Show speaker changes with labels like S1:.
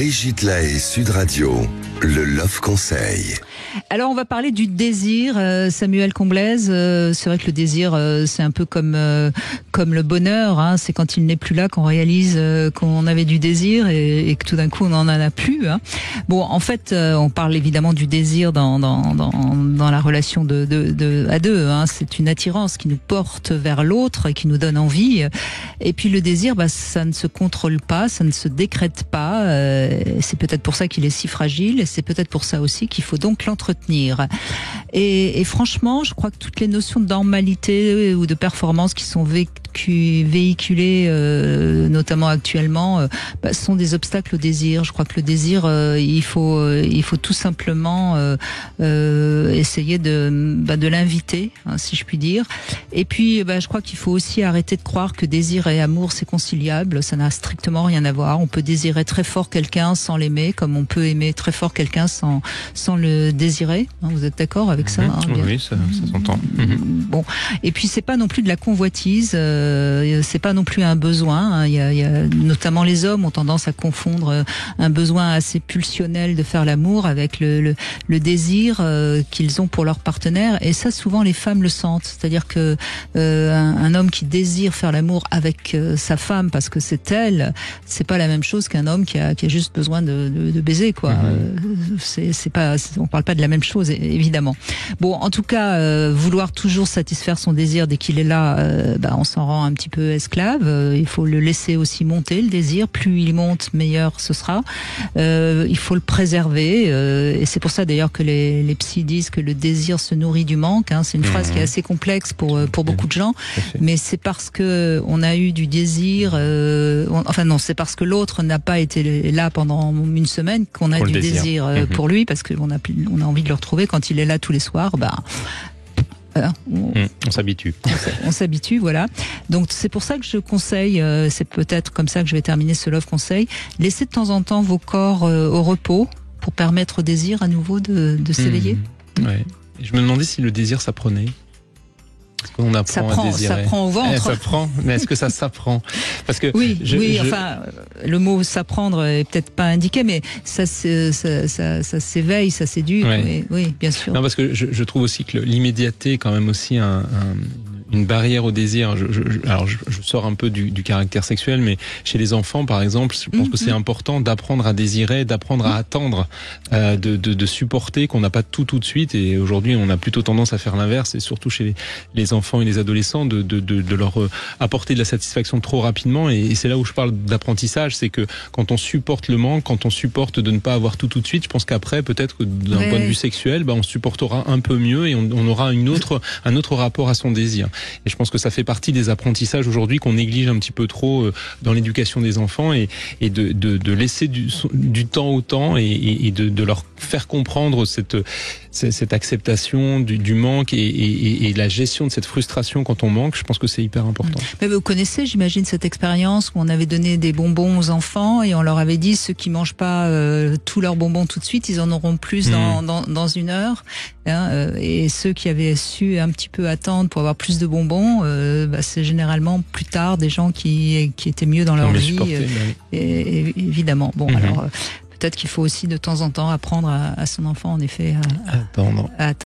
S1: Brigitte Lahaie, Sud Radio, le Love Conseil.
S2: Alors on va parler du désir, Samuel Comblaise. C'est vrai que le désir, c'est un peu comme le bonheur. Hein. C'est quand il n'est plus là qu'on réalise qu'on avait du désir et que tout d'un coup on n'en a plus. Hein. Bon, en fait, on parle évidemment du désir dans la relation à deux. Hein. C'est une attirance qui nous porte vers l'autre et qui nous donne envie. Et puis le désir, ça ne se contrôle pas, ça ne se décrète pas. C'est peut-être pour ça qu'il est si fragile et c'est peut-être pour ça aussi qu'il faut donc l'entretenir. Et franchement, je crois que toutes les notions de normalité ou de performance qui sont véhiculées, notamment actuellement, sont des obstacles au désir. Je crois que le désir, il faut tout simplement essayer de l'inviter, hein, si je puis dire. Et puis, je crois qu'il faut aussi arrêter de croire que désir et amour c'est conciliable. Ça n'a strictement rien à voir. On peut désirer très fort quelqu'un sans l'aimer, comme on peut aimer très fort quelqu'un sans le désirer. Hein, vous êtes d'accord avec ça, hein,
S3: Oui, ça s'entend.
S2: Bon, et puis c'est pas non plus de la convoitise, c'est pas non plus un besoin. Hein. Il y a notamment les hommes ont tendance à confondre un besoin assez pulsionnel de faire l'amour avec le désir qu'ils ont pour leur partenaire. Et ça, souvent les femmes le sentent. C'est-à-dire que un homme qui désire faire l'amour avec sa femme parce que c'est elle, c'est pas la même chose qu'un homme qui a juste besoin de baiser, quoi. On parle pas de la même chose, évidemment. Bon, en tout cas, vouloir toujours satisfaire son désir dès qu'il est là, on s'en rend un petit peu esclave. Il faut le laisser aussi monter, le désir. Plus il monte, meilleur ce sera. Il faut le préserver. Et c'est pour ça d'ailleurs que les psys disent que le désir se nourrit du manque. Hein. C'est une phrase qui est assez complexe pour beaucoup de gens. Mais c'est parce que on a eu du désir. C'est parce que l'autre n'a pas été là pendant une semaine qu'on a du désir pour lui, parce qu'on a envie de le retrouver quand il est là tous les soirs.
S3: On s'habitue.
S2: On s'habitue, voilà. Donc c'est pour ça que je conseille, c'est peut-être comme ça que je vais terminer ce Love Conseil, laissez de temps en temps vos corps au repos pour permettre au désir à nouveau de s'éveiller.
S3: Ouais. Je me demandais si le désir s'apprenait. Est-ce qu'on apprend à désirer ?
S2: Ça prend au ventre.
S3: Ça prend, mais est-ce que ça s'apprend ? Parce que
S2: le mot s'apprendre est peut-être pas indiqué, mais ça s'éveille, ça s'éduque.
S3: Ouais.
S2: Oui, bien sûr.
S3: Non, parce que je trouve aussi que l'immédiateté est quand même aussi une barrière au désir. Alors je sors un peu du caractère sexuel, mais chez les enfants, par exemple, je pense que c'est important d'apprendre à désirer, d'apprendre à attendre, de supporter qu'on n'a pas tout de suite. Et aujourd'hui, on a plutôt tendance à faire l'inverse, et surtout chez les enfants et les adolescents, de leur apporter de la satisfaction trop rapidement. Et c'est là où je parle d'apprentissage, c'est que quand on supporte le manque, quand on supporte de ne pas avoir tout de suite, je pense qu'après, peut-être que d'un point de vue sexuel, on supportera un peu mieux et on aura un autre rapport à son désir. Et je pense que ça fait partie des apprentissages aujourd'hui qu'on néglige un petit peu trop dans l'éducation des enfants, et de laisser du temps au temps et de leur faire comprendre cette acceptation du manque et la gestion de cette frustration quand on manque. Je pense que c'est hyper important.
S2: Mais vous connaissez, j'imagine, cette expérience où on avait donné des bonbons aux enfants et on leur avait dit ceux qui mangent pas tous leurs bonbons tout de suite, ils en auront plus dans une heure. Hein, et ceux qui avaient su un petit peu attendre pour avoir plus de bonbons, c'est généralement plus tard des gens qui étaient mieux dans leur vie. Et évidemment. Bon, alors peut-être qu'il faut aussi de temps en temps apprendre à son enfant, en effet, à attendre.